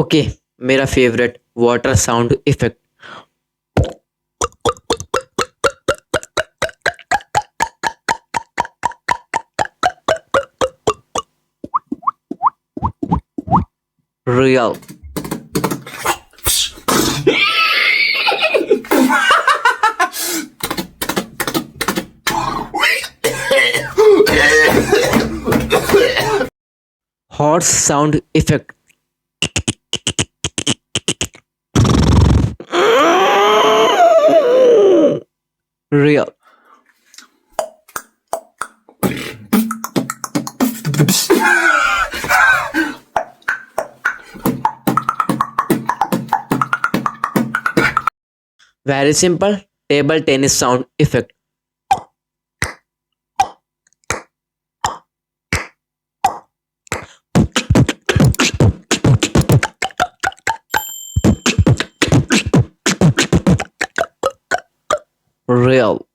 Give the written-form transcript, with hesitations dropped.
Okay, मेरा favourite water sound effect. Real. Horse sound effect. Real. Very simple, table tennis sound effect. Real.